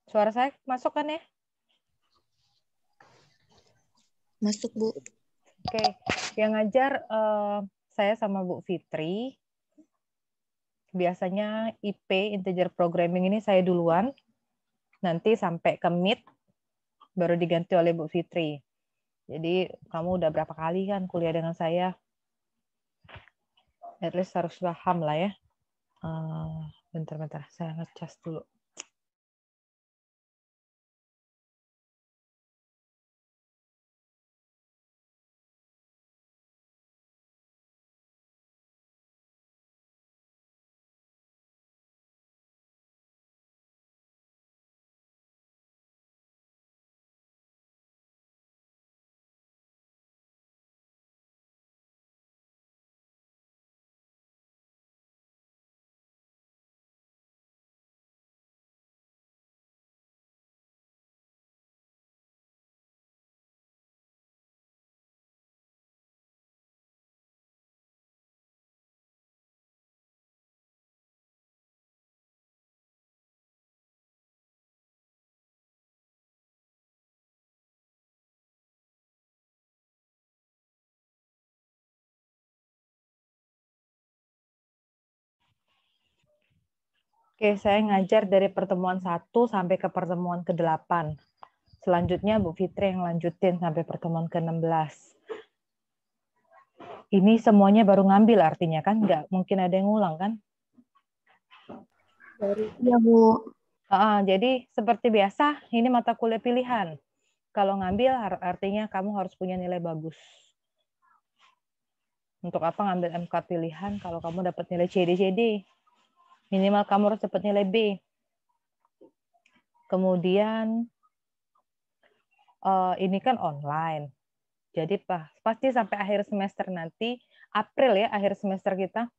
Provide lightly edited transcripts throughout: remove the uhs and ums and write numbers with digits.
Suara saya masuk kan ya? Masuk, Bu. Oke, yang ngajar saya sama Bu Fitri. Biasanya IP, integer programming ini saya duluan. Nanti sampai ke mid, baru diganti oleh Bu Fitri. Jadi kamu udah berapa kali kan kuliah dengan saya? At least harus paham lah ya. Bentar-bentar, saya ngecas dulu. Oke, saya ngajar dari pertemuan 1 sampai ke pertemuan ke-8. Selanjutnya Bu Fitri yang lanjutin sampai pertemuan ke-16. Ini semuanya baru ngambil artinya kan? Nggak mungkin ada yang ngulang kan? Iya, Bu. Jadi seperti biasa, ini mata kuliah pilihan. Kalau ngambil artinya kamu harus punya nilai bagus. Untuk apa ngambil MK pilihan kalau kamu dapat nilai CD? Minimal kamu harus dapat nilai B. Kemudian ini kan online. Jadi pasti sampai akhir semester nanti, April ya, akhir semester kita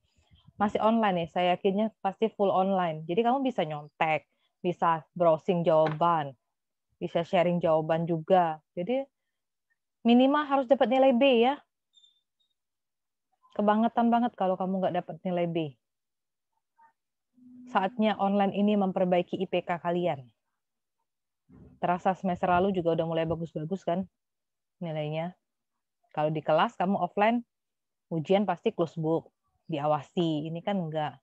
masih online nih. Saya yakinnya pasti full online. Jadi kamu bisa nyontek, bisa browsing jawaban, bisa sharing jawaban juga. Jadi minimal harus dapat nilai B ya. Kebangetan banget kalau kamu nggak dapat nilai B. Saatnya online ini memperbaiki IPK kalian. Terasa semester lalu juga udah mulai bagus-bagus kan nilainya. Kalau di kelas kamu offline, ujian pasti close book, diawasi. Ini kan enggak.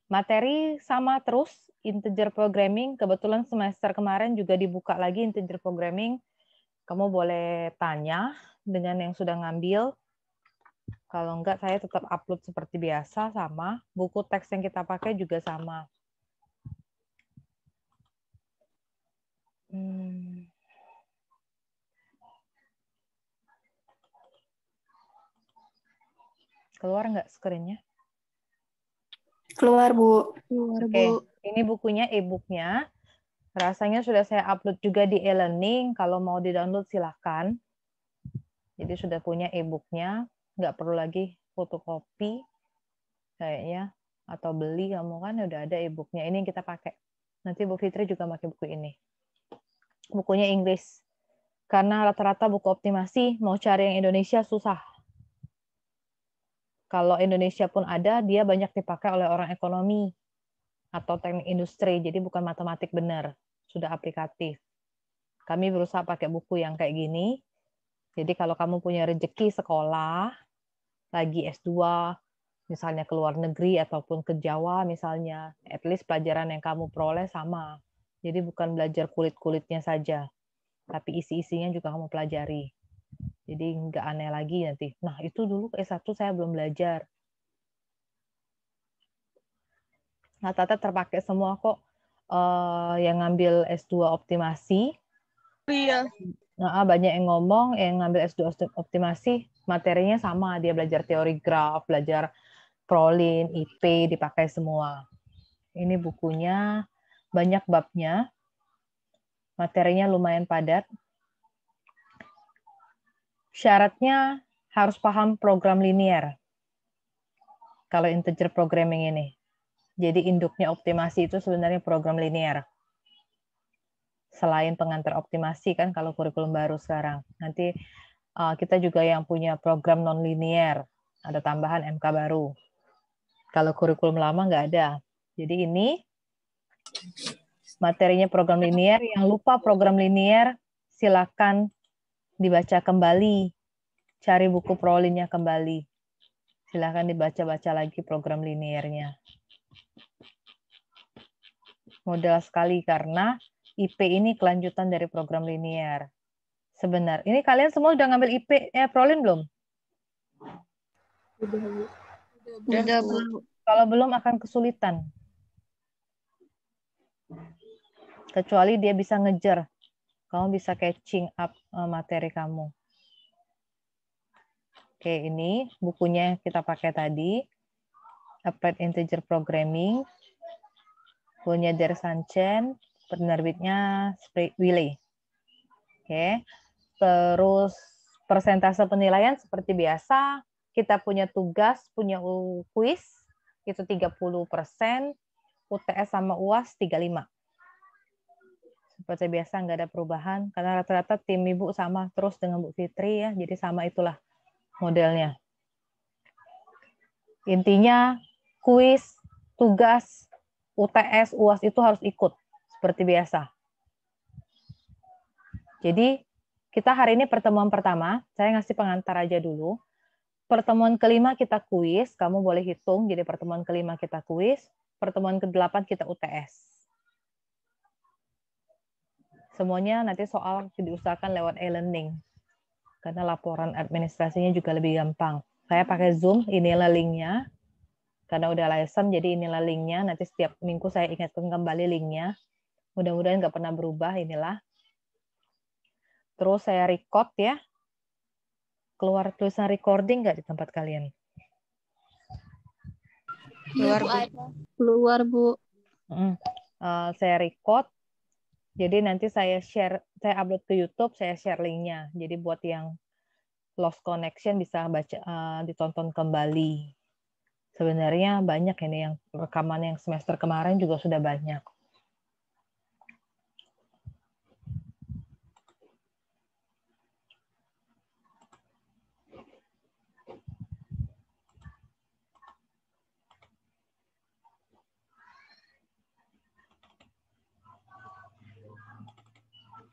Materi sama terus, integer programming. Kebetulan semester kemarin juga dibuka lagi integer programming. Kamu boleh tanya dengan yang sudah ngambil. Kalau enggak, saya tetap upload seperti biasa sama. Buku teks yang kita pakai juga sama. Keluar nggak screen-nya? Keluar, Bu. Keluar, Oke, Bu. ini bukunya, e-booknya. Rasanya sudah saya upload juga di e-learning. Kalau mau di-download silahkan. Jadi sudah punya e-booknya. Nggak perlu lagi fotokopi kayaknya. Atau beli kamu kan udah ada e-booknya. Ini yang kita pakai. Nanti Bu Fitri juga pakai buku ini. Bukunya Inggris. Karena rata-rata buku optimasi mau cari yang Indonesia susah. Kalau Indonesia pun ada, dia banyak dipakai oleh orang ekonomi atau teknik industri. Jadi bukan matematik benar. Sudah aplikatif. Kami berusaha pakai buku yang kayak gini. Jadi kalau kamu punya rezeki sekolah, lagi S2, misalnya ke luar negeri ataupun ke Jawa misalnya, at least pelajaran yang kamu peroleh sama. Jadi bukan belajar kulit-kulitnya saja, tapi isi-isinya juga kamu pelajari. Jadi nggak aneh lagi nanti. Nah, itu dulu S1 saya belum belajar. Nah, Tata terpakai semua kok yang ngambil S2 optimasi. Iya. Nah, banyak yang ngomong, yang ngambil S2 optimasi, materinya sama. Dia belajar teori graf, belajar prolin, IP, dipakai semua. Ini bukunya, banyak babnya, materinya lumayan padat. Syaratnya harus paham program linear. Kalau integer programming ini. Jadi induknya optimasi itu sebenarnya program linear. Selain pengantar optimasi kan kalau kurikulum baru sekarang. Nanti kita juga yang punya program non-linear. Ada tambahan MK baru. Kalau kurikulum lama nggak ada. Jadi ini Materinya program linier. Yang lupa program linier, silakan dibaca kembali. Cari buku prolinnya kembali. Silakan dibaca-baca lagi program liniernya. Modal sekali karena IP ini kelanjutan dari program linier. Sebenarnya, ini kalian semua udah ngambil IP prolin belum? Udah, Bu. Kalau belum akan kesulitan. Kecuali dia bisa ngejar. Kamu bisa catching up materi kamu. Oke, ini bukunya kita pakai tadi. Applied Integer Programming. Punya Der Sanchen. Penerbitnya Wiley. Oke. Terus persentase penilaian seperti biasa. Kita punya tugas, punya kuis. Itu 30%. UTS sama UAS 35%. Seperti biasa nggak ada perubahan karena rata-rata tim Ibu sama terus dengan Bu Fitri ya, jadi sama itulah modelnya. Intinya kuis, tugas, UTS, UAS itu harus ikut seperti biasa. Jadi kita hari ini pertemuan pertama, saya ngasih pengantar aja dulu. Pertemuan kelima kita kuis, kamu boleh hitung, jadi pertemuan kelima kita kuis, pertemuan ke-8 kita UTS. Semuanya nanti soal diusahakan lewat e-learning. Karena laporan administrasinya juga lebih gampang. Saya pakai Zoom, inilah linknya. Karena udah license, jadi inilah linknya. Nanti setiap minggu saya ingatkan kembali linknya. Mudah-mudahan nggak pernah berubah, inilah. Terus saya record ya. Keluar tulisan recording nggak di tempat kalian? Keluar, Bu. Keluar, Bu. Saya record. Jadi nanti saya share, saya upload ke YouTube, saya share linknya. Jadi buat yang lost connection bisa baca, ditonton kembali. Sebenarnya banyak ini yang rekaman yang semester kemarin juga sudah banyak.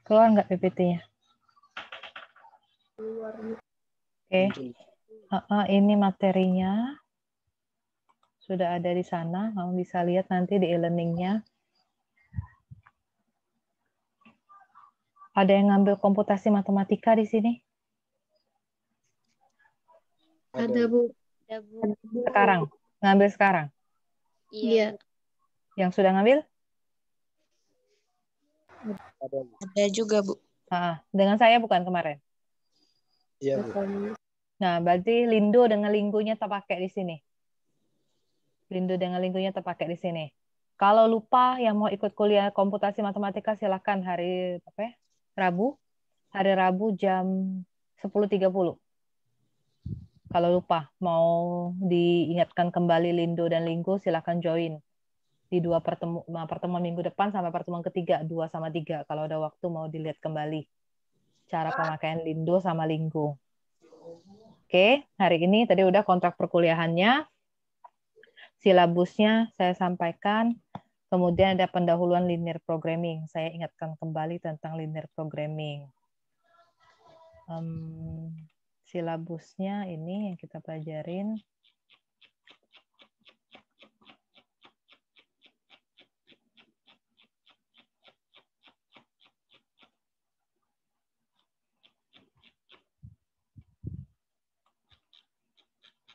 Keluar nggak PPT-nya? Keluar, Bu. Oke. Ini materinya. Sudah ada di sana. Kamu bisa lihat nanti di e-learning-nya. Ada yang ngambil komputasi matematika di sini? Ada, Bu. Sekarang? Ngambil sekarang? Iya. Yang sudah ngambil? Ada juga, Bu. Dengan saya bukan kemarin? Iya, Bu. Nah, berarti Lindo dengan lingkunya terpakai di sini. Lindo dengan lingkunya terpakai di sini. Kalau lupa yang mau ikut kuliah komputasi matematika silakan hari apa ya? Rabu. Hari Rabu jam 10.30. Kalau lupa mau diingatkan kembali Lindo dan Linggo silakan join di dua pertemuan minggu depan sampai pertemuan ketiga 2 sama 3 kalau ada waktu mau dilihat kembali cara pemakaian Lindo sama Linggo. Oke, hari ini tadi udah kontrak perkuliahannya. Silabusnya saya sampaikan. Kemudian ada pendahuluan linear programming. Saya ingatkan kembali tentang linear programming. Silabusnya ini yang kita pelajarin.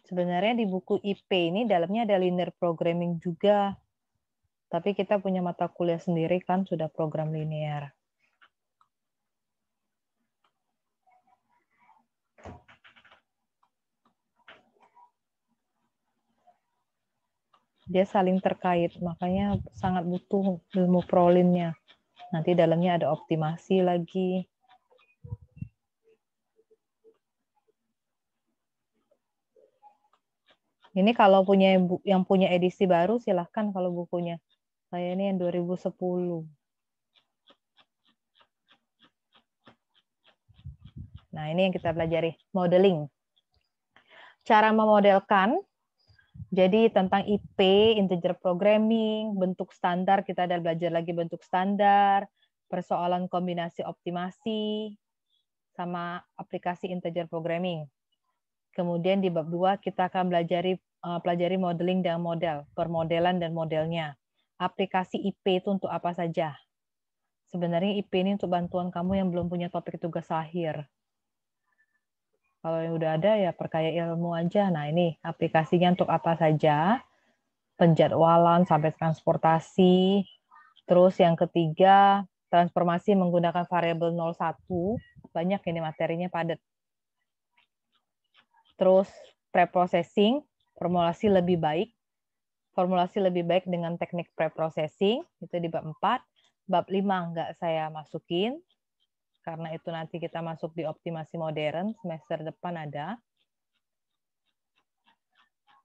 Sebenarnya di buku IP ini dalamnya ada linear programming juga. Tapi kita punya mata kuliah sendiri kan sudah program linear. Dia saling terkait, makanya sangat butuh ilmu prolinnya. Nanti dalamnya ada optimasi lagi. Ini kalau yang punya edisi baru silahkan kalau bukunya. Saya ini yang 2010. Nah, ini yang kita pelajari, modeling. Cara memodelkan Jadi tentang IP, integer programming, bentuk standar, kita ada belajar lagi bentuk standar, persoalan kombinasi optimasi, sama aplikasi integer programming. Kemudian di bab 2 kita akan pelajari modeling dan model, permodelan dan modelnya. Aplikasi IP itu untuk apa saja? Sebenarnya IP ini untuk bantuan kamu yang belum punya topik tugas akhir. Kalau yang udah ada ya perkaya ilmu aja. Nah ini aplikasinya untuk apa saja? Penjadwalan sampai transportasi. Terus yang ketiga, transformasi menggunakan variabel 01. Banyak ini materinya padat. Terus preprocessing, formulasi lebih baik. Formulasi lebih baik dengan teknik preprocessing, itu di bab 4. Bab 5 nggak saya masukin, karena itu nanti kita masuk di optimasi modern, semester depan ada.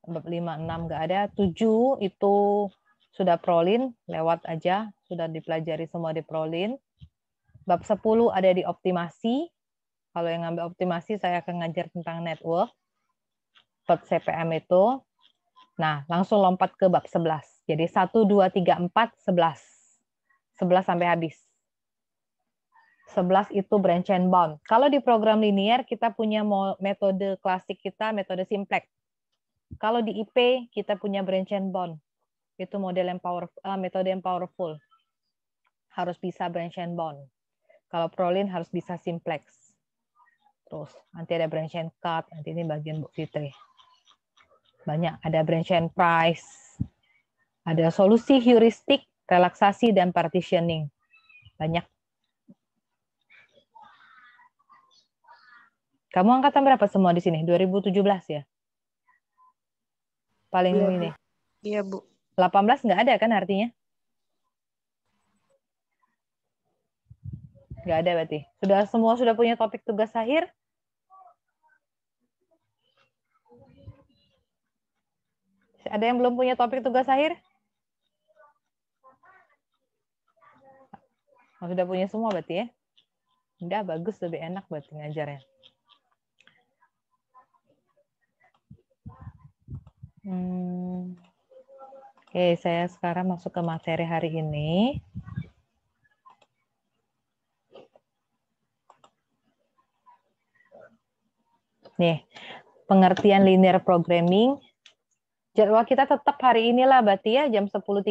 Bab 5, 6 nggak ada. 7 itu sudah prolin, lewat aja, sudah dipelajari semua di prolin. Bab 10 ada di optimasi. Kalau yang ngambil optimasi, saya akan ngajar tentang network. Bab CPM itu. Nah, langsung lompat ke bab 11. Jadi 1, 2, 3, 4, 11. 11 sampai habis. 11 itu branch and bound. Kalau di program linear, kita punya metode klasik kita, metode simplex. Kalau di IP, kita punya branch and bound. Itu model yang metode yang powerful. Harus bisa branch and bound. Kalau prolin harus bisa simplex. Terus nanti ada branch and cut, nanti ini bagian Bu Fitri. Banyak, ada branch and price. Ada solusi heuristik, relaksasi, dan partitioning. Banyak. Kamu angkatan berapa semua di sini? 2017 ya? Paling Iya, ini. Iya, Bu. 18 nggak ada kan artinya? Nggak ada berarti. Semua sudah punya topik tugas akhir? Ada yang belum punya topik tugas akhir? Oh, sudah punya semua berarti ya? Udah bagus, lebih enak berarti ngajarnya. Oke, saya sekarang masuk ke materi hari ini. Nih, pengertian linear programming. Jadwal kita tetap hari inilah berarti ya, jam 10.30.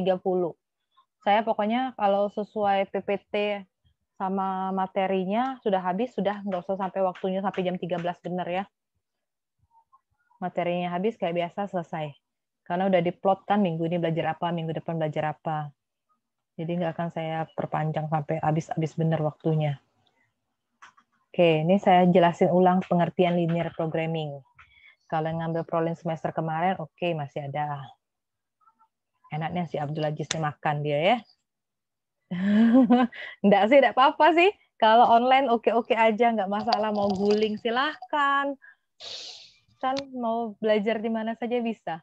Saya pokoknya kalau sesuai PPT sama materinya sudah habis, sudah nggak usah sampai waktunya sampai jam 13 benar ya. Materinya habis kayak biasa selesai. Karena udah diplot kan minggu ini belajar apa, minggu depan belajar apa. Jadi nggak akan saya perpanjang sampai habis-habis benar waktunya. Oke, ini saya jelasin ulang pengertian linear programming. Kalau yang ngambil prolin semester kemarin, oke, masih ada. Enaknya si Abdul Aziz makan dia ya. Enggak sih, enggak apa-apa sih. Kalau online oke-oke aja, nggak masalah. Mau guling silahkan. Kan mau belajar di mana saja bisa.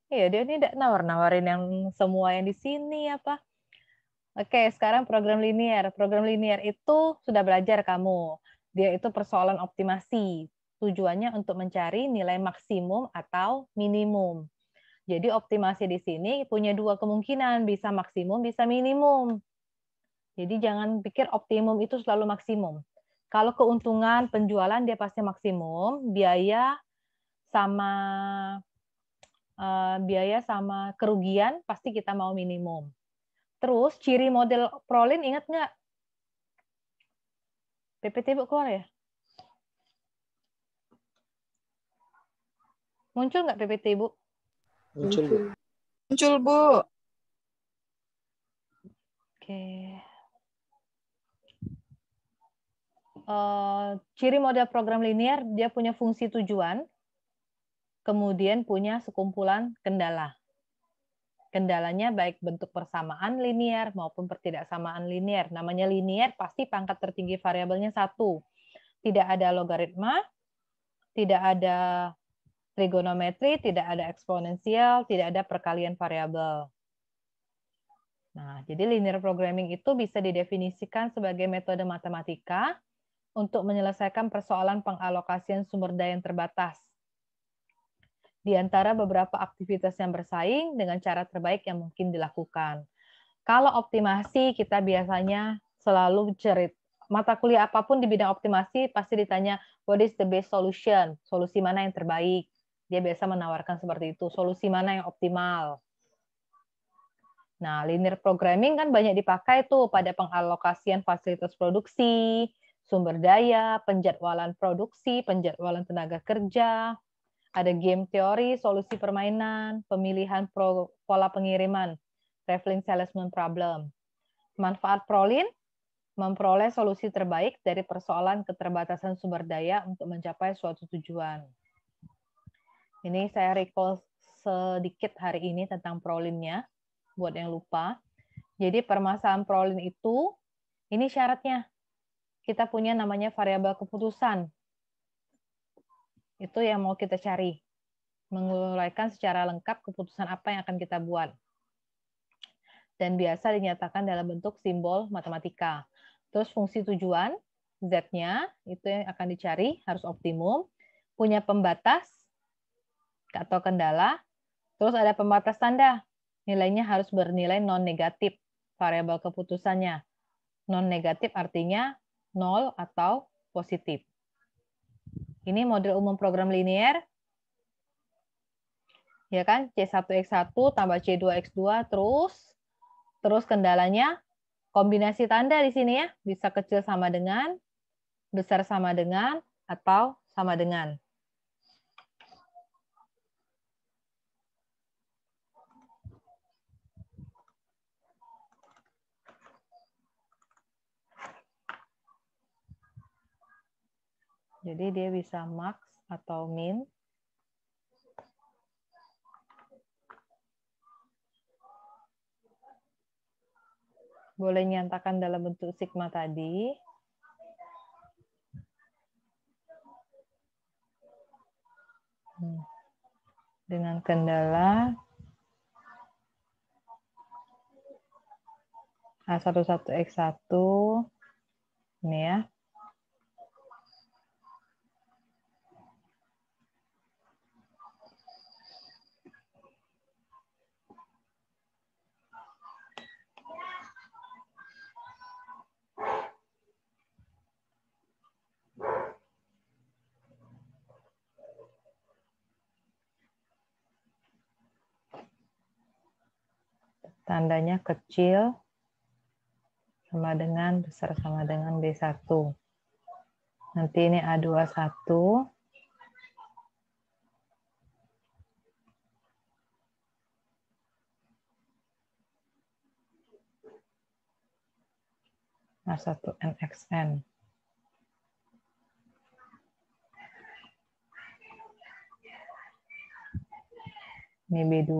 Iya, dia ini enggak nawar-nawarin yang semua yang di sini apa. Oke, sekarang program linear. Program linear itu sudah belajar kamu. Dia itu persoalan optimasi. Tujuannya untuk mencari nilai maksimum atau minimum. Jadi optimasi di sini punya dua kemungkinan, bisa maksimum, bisa minimum. Jadi jangan pikir optimum itu selalu maksimum. Kalau keuntungan penjualan dia pasti maksimum, biaya sama kerugian pasti kita mau minimum. Terus ciri model prolin ingat nggak? PPT Bu keluar ya? Muncul nggak PPT Bu? Muncul, Bu. Muncul, Bu. Oke. Ciri model program linear, dia punya fungsi tujuan, kemudian punya sekumpulan kendala. Kendalanya baik bentuk persamaan linear maupun pertidaksamaan linear. Namanya linear pasti pangkat tertinggi variabelnya 1. Tidak ada logaritma, tidak ada trigonometri, tidak ada eksponensial, tidak ada perkalian variabel. Nah, jadi linear programming itu bisa didefinisikan sebagai metode matematika untuk menyelesaikan persoalan pengalokasian sumber daya yang terbatas. di antara beberapa aktivitas yang bersaing dengan cara terbaik yang mungkin dilakukan. Kalau optimasi, kita biasanya selalu mata kuliah apapun di bidang optimasi pasti ditanya, what is the best solution? Solusi mana yang terbaik? Dia biasa menawarkan seperti itu, solusi mana yang optimal. Nah, linear programming kan banyak dipakai tuh pada pengalokasian fasilitas produksi, sumber daya, penjadwalan produksi, penjadwalan tenaga kerja, ada game teori, solusi permainan, pemilihan pola pengiriman, traveling salesman problem. Manfaat Prolin, memperoleh solusi terbaik dari persoalan keterbatasan sumber daya untuk mencapai suatu tujuan. Ini saya recall sedikit hari ini tentang Prolinnya, buat yang lupa. Jadi permasalahan Prolin itu, ini syaratnya. Kita punya namanya variabel keputusan. Itu yang mau kita cari. Menguraikan secara lengkap keputusan apa yang akan kita buat. Dan biasa dinyatakan dalam bentuk simbol matematika. Terus fungsi tujuan, Z-nya, itu yang akan dicari, harus optimum. Punya pembatas atau kendala. Terus ada pembatas tanda. Nilainya harus bernilai non-negatif, variabel keputusannya. Non-negatif artinya 0 atau positif. Ini model umum program linear. Ya kan, C1X1 tambah C2X2 terus kendalanya kombinasi tanda di sini ya, bisa kecil sama dengan, besar sama dengan, atau sama dengan. Jadi dia bisa max atau min. Boleh nyatakan dalam bentuk sigma tadi. Dengan kendala A11X1 ini ya. Tandanya kecil sama dengan, besar sama dengan B1. Nanti ini A21. A1NXN. Ini B2.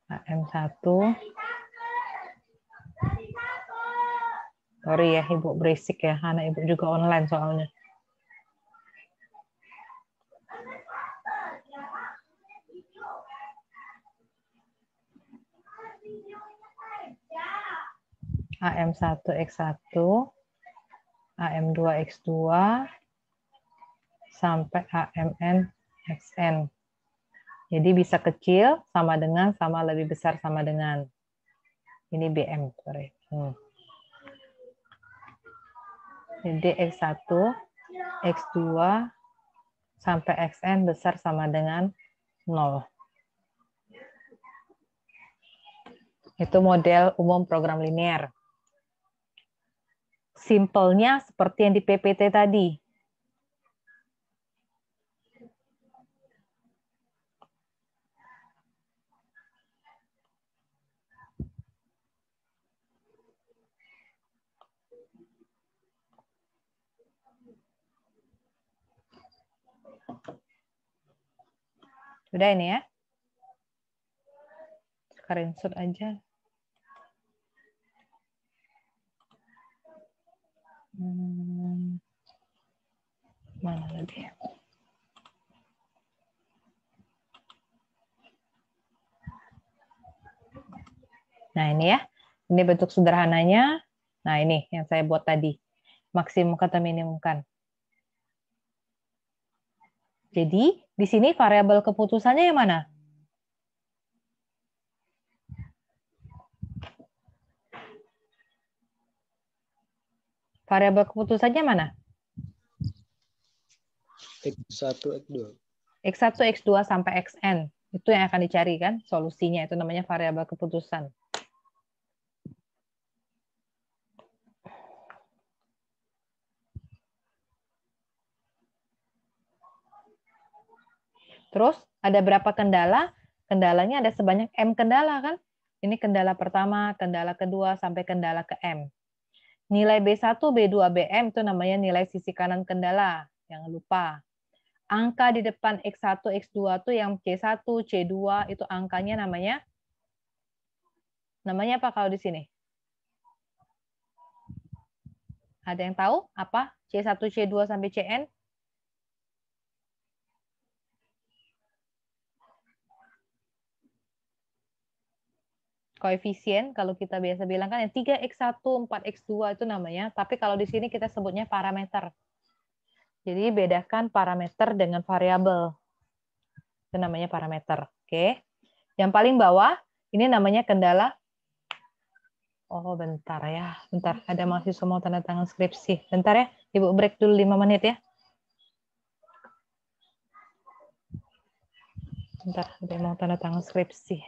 AM1. Sorry ya, Ibu berisik ya. Anak Ibu juga online soalnya. AM1X1, AM2X2, sampai AMNXN. Jadi bisa kecil, sama dengan, sama lebih besar, sama dengan. Ini BM, sorry. Jadi X1, X2, sampai XN besar sama dengan 0. Itu model umum program linear. Simpelnya seperti yang di PPT tadi. Sudah ini ya. Screenshot aja. Mana lagi? Nah ini ya. Ini bentuk sederhananya. Nah ini yang saya buat tadi. Maksimum kata minimum kan. Jadi, di sini variabel keputusannya yang mana? Variabel keputusannya mana? X1, X2. X1, X2 sampai Xn. Itu yang akan dicari kan solusinya. Itu namanya variabel keputusan. Terus ada berapa kendala? Kendalanya ada sebanyak M kendala kan? Ini kendala pertama, kendala kedua, sampai kendala ke M. Nilai B1, B2, BM itu namanya nilai sisi kanan kendala. Jangan lupa. Angka di depan X1, X2 itu yang C1, C2 itu angkanya namanya apa kalau di sini? Ada yang tahu apa? C1, C2 sampai Cn? Koefisien, kalau kita biasa bilang kan yang 3x1, 4x2 itu namanya, tapi kalau di sini kita sebutnya parameter. Jadi bedakan parameter dengan variabel. Itu namanya parameter. Oke. Yang paling bawah, ini namanya kendala. Oh, bentar ya. Bentar, ada mahasiswa mau tanda tangan skripsi. Bentar ya, Ibu break dulu 5 menit ya. Bentar, ada yang mau tanda tangan skripsi.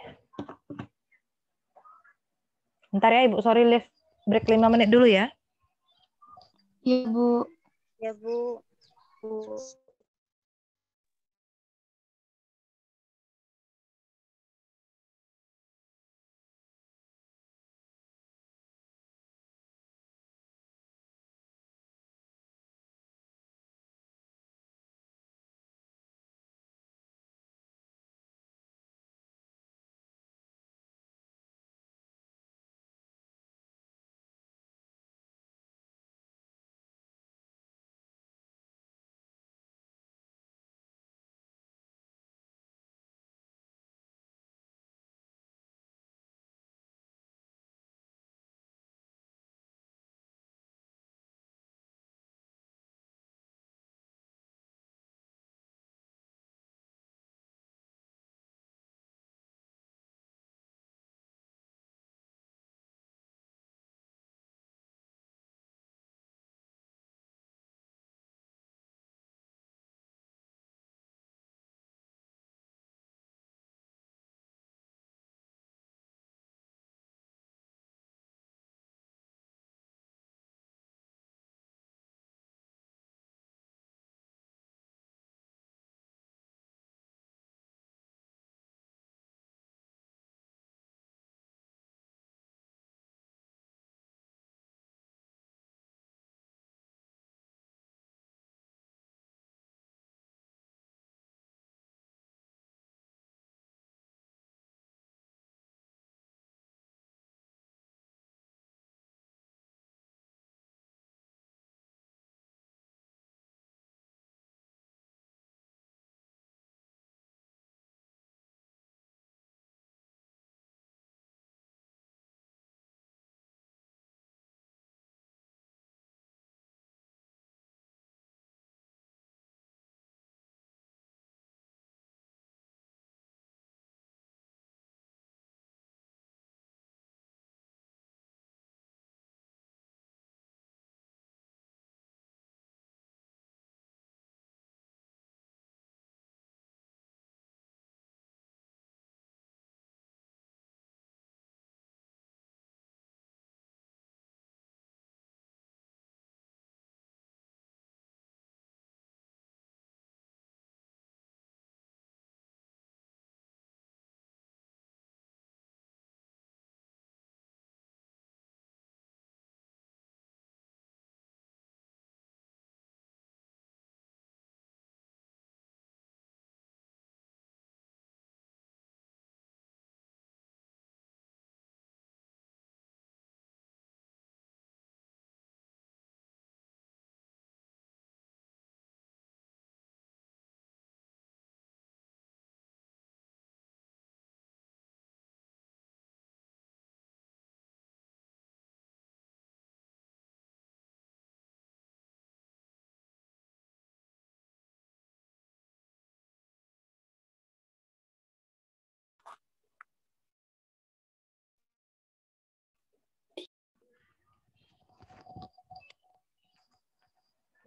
Bentar ya, Ibu. Sorry, live break 5 menit dulu ya. Iya, Bu. Ya, Bu. Bu.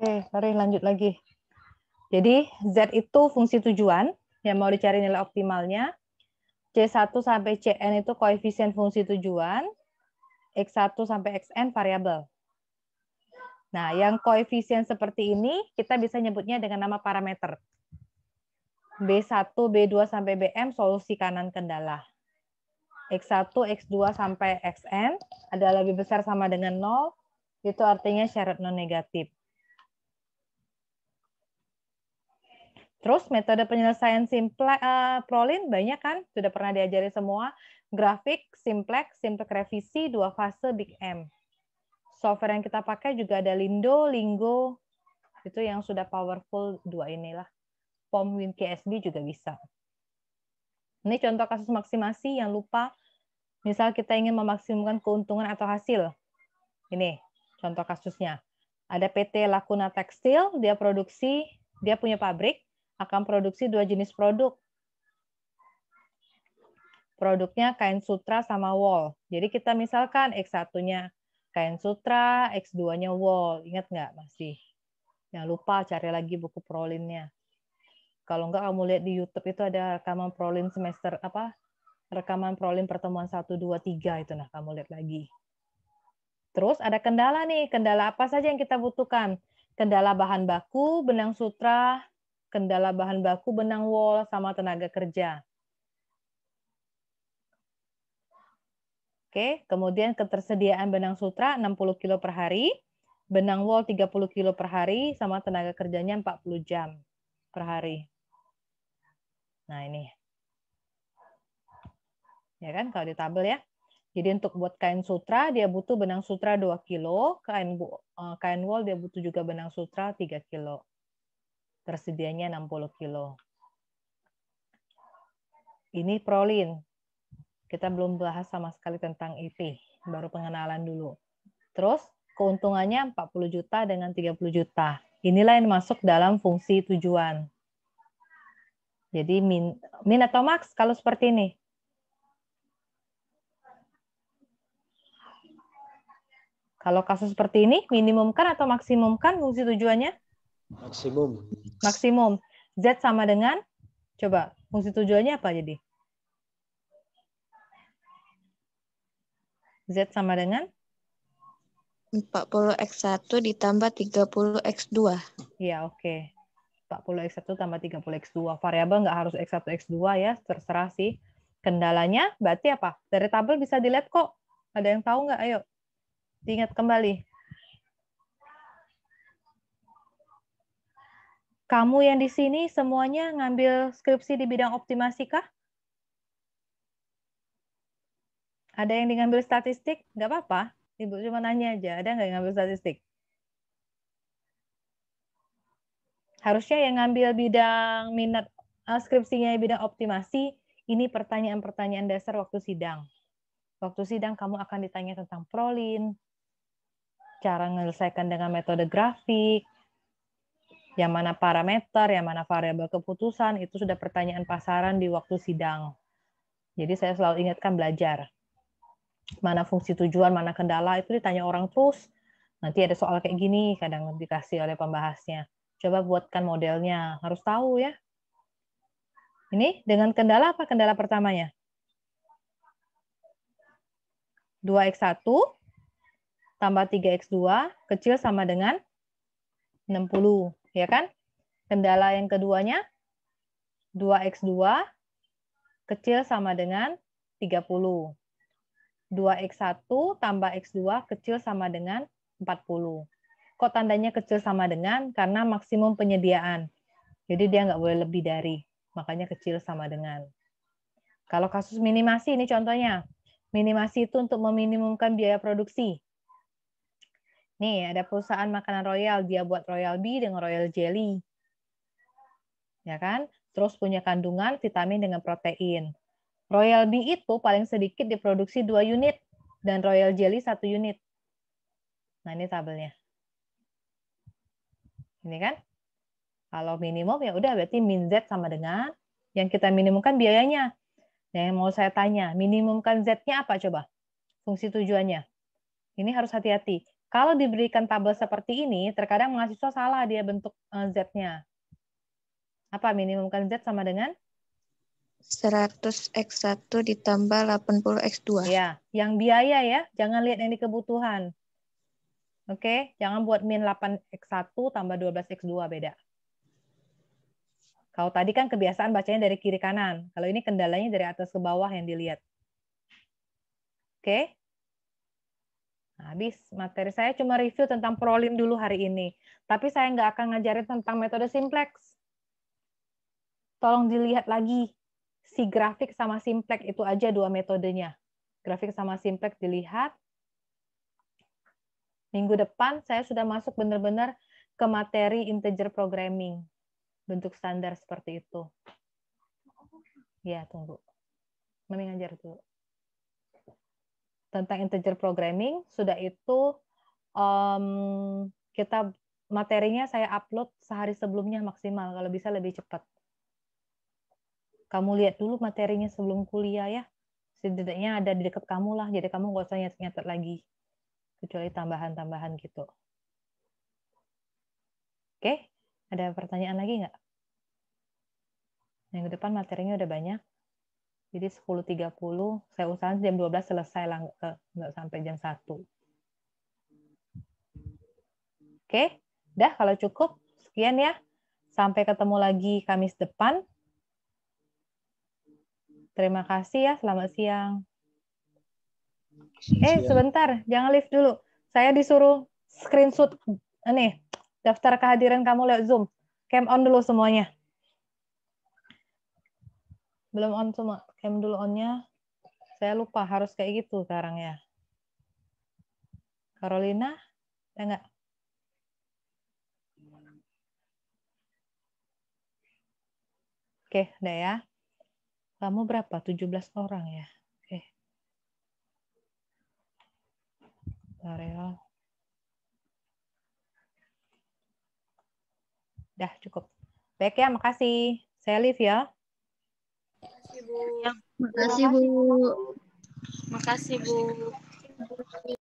Oke, mari lanjut lagi. Jadi Z itu fungsi tujuan yang mau dicari nilai optimalnya. C1 sampai Cn itu koefisien fungsi tujuan. X1 sampai Xn variabel. Nah, yang koefisien seperti ini kita bisa nyebutnya dengan nama parameter. B1, B2 sampai Bm solusi kanan kendala. X1, X2 sampai Xn adalah lebih besar sama dengan 0, itu artinya syarat non negatif. Terus metode penyelesaian prolin banyak kan? Sudah pernah diajari semua. Grafik, simplex, simplex revisi, 2 fase, big M. Software yang kita pakai juga ada Lindo, Lingo. Itu yang sudah powerful 2 inilah. POM WinKSB juga bisa. Ini contoh kasus maksimasi yang lupa. Misal kita ingin memaksimumkan keuntungan atau hasil. Ini contoh kasusnya. Ada PT Lakuna Tekstil, dia punya pabrik, akan produksi 2 jenis produk. Produknya kain sutra sama wol. Jadi kita misalkan X1-nya kain sutra, X2-nya wol. Ingat nggak masih? Jangan lupa cari lagi buku prolinnya. Kalau nggak kamu lihat di YouTube itu ada rekaman prolin semester rekaman prolin pertemuan 1, 2, 3 itu, nah kamu lihat lagi. Terus ada kendala nih, kendala apa saja yang kita butuhkan? Kendala bahan baku, benang sutra, kendala bahan baku, benang wol, sama tenaga kerja. Oke, kemudian ketersediaan benang sutra 60 kilo per hari, benang wol 30 kilo per hari, sama tenaga kerjanya 40 jam per hari. Nah ini. Ya kan, kalau di tabel ya. Jadi untuk buat kain sutra, dia butuh benang sutra 2 kilo, kain wol dia butuh juga benang sutra 3 kilo. Tersedianya 60 kilo. Ini prolin. Kita belum bahas sama sekali tentang IP, baru pengenalan dulu. Terus keuntungannya 40 juta dengan 30 juta. Inilah yang masuk dalam fungsi tujuan. Jadi min atau max kalau seperti ini. Kalau kasus seperti ini, minimumkan atau maksimumkan fungsi tujuannya? Maksimum. Maksimum. Z sama dengan, coba, fungsi tujuannya apa jadi? Z sama dengan? 40x1 ditambah 30x2. Iya, oke. 40x1 tambah 30x2. Variabel nggak harus x1, x2 ya, terserah sih. Kendalanya berarti apa? Dari tabel bisa dilihat kok. Ada yang tahu nggak? Ayo, diingat kembali. Kamu yang di sini semuanya ngambil skripsi di bidang optimasi kah? Ada yang ngambil statistik? Nggak apa-apa. Ibu cuma nanya aja. Ada nggak yang ngambil statistik? Harusnya yang ngambil bidang minat skripsinya bidang optimasi, ini pertanyaan-pertanyaan dasar waktu sidang. Waktu sidang kamu akan ditanya tentang prolin, cara menyelesaikan dengan metode grafik, yang mana parameter, yang mana variabel keputusan, itu sudah pertanyaan pasaran di waktu sidang. Jadi saya selalu ingatkan belajar. Mana fungsi tujuan, mana kendala, itu ditanya orang terus. Nanti ada soal kayak gini, kadang dikasih oleh pembahasnya. Coba buatkan modelnya, harus tahu ya. Ini dengan kendala apa kendala pertamanya? 2x1 tambah 3x2 kecil sama dengan 60, ya kan? Kendala yang keduanya 2x2 kecil sama dengan 30. 2x1 tambah x2 kecil sama dengan 40. Kok tandanya kecil sama dengan? Karena maksimum penyediaan. Jadi dia nggak boleh lebih dari. Makanya kecil sama dengan. Kalau kasus minimasi, ini contohnya. Minimasi itu untuk meminimumkan biaya produksi. Nih, ada perusahaan makanan Royal, dia buat Royal Bee dengan Royal Jelly. Ya kan? Terus punya kandungan vitamin dengan protein. Royal Bee itu paling sedikit diproduksi 2 unit dan Royal Jelly 1 unit. Nah, ini tabelnya. Ini kan? Kalau minimum ya udah berarti min Z sama dengan yang kita minimumkan biayanya. Yang mau saya tanya, minimumkan Z-nya apa coba? Fungsi tujuannya. Ini harus hati-hati. Kalau diberikan tabel seperti ini, terkadang mahasiswa salah dia bentuk Z-nya. Apa minimumkan Z sama dengan? 100x1 ditambah 80x2. Ya, yang biaya ya. Jangan lihat yang di kebutuhan. Oke, jangan buat min 8x1 tambah 12x2 beda. Kalau tadi kan kebiasaan bacanya dari kiri kanan. Kalau ini kendalanya dari atas ke bawah yang dilihat. Oke? Nah, habis materi saya cuma review tentang prolim dulu hari ini. Tapi saya nggak akan ngajarin tentang metode simplex. Tolong dilihat lagi. Si grafik sama simplex itu aja dua metodenya. Grafik sama simplex dilihat. Minggu depan saya sudah masuk benar-benar ke materi integer programming. Bentuk standar seperti itu. Ya, tunggu. Mami ngajar dulu. Tentang integer programming, sudah itu kita materinya saya upload sehari sebelumnya maksimal, kalau bisa lebih cepat. Kamu lihat dulu materinya sebelum kuliah ya. Setidaknya ada di dekat kamu lah, jadi kamu nggak usah nyatet lagi. Kecuali tambahan-tambahan gitu. Oke, ada pertanyaan lagi nggak? Minggu depan materinya udah banyak. Jadi 10.30, saya usahakan jam 12 selesai lah, nggak sampai jam 1. Oke, udah kalau cukup, sekian ya. Sampai ketemu lagi Kamis depan. Terima kasih ya, selamat siang. Sebentar, jangan leave dulu. Saya disuruh screenshot nih, daftar kehadiran kamu lewat Zoom. Cam on dulu semuanya. Belum on semua, cam dulu on-nya. Saya lupa harus kayak gitu sekarang ya. Carolina, ada nggak? Oke, udah ya. Kamu berapa? 17 orang ya? Oke. Ariel. Dah cukup. Baik ya, makasih. Saya leave ya. Makasih, Bu. Makasih, Bu. Makasih, Bu.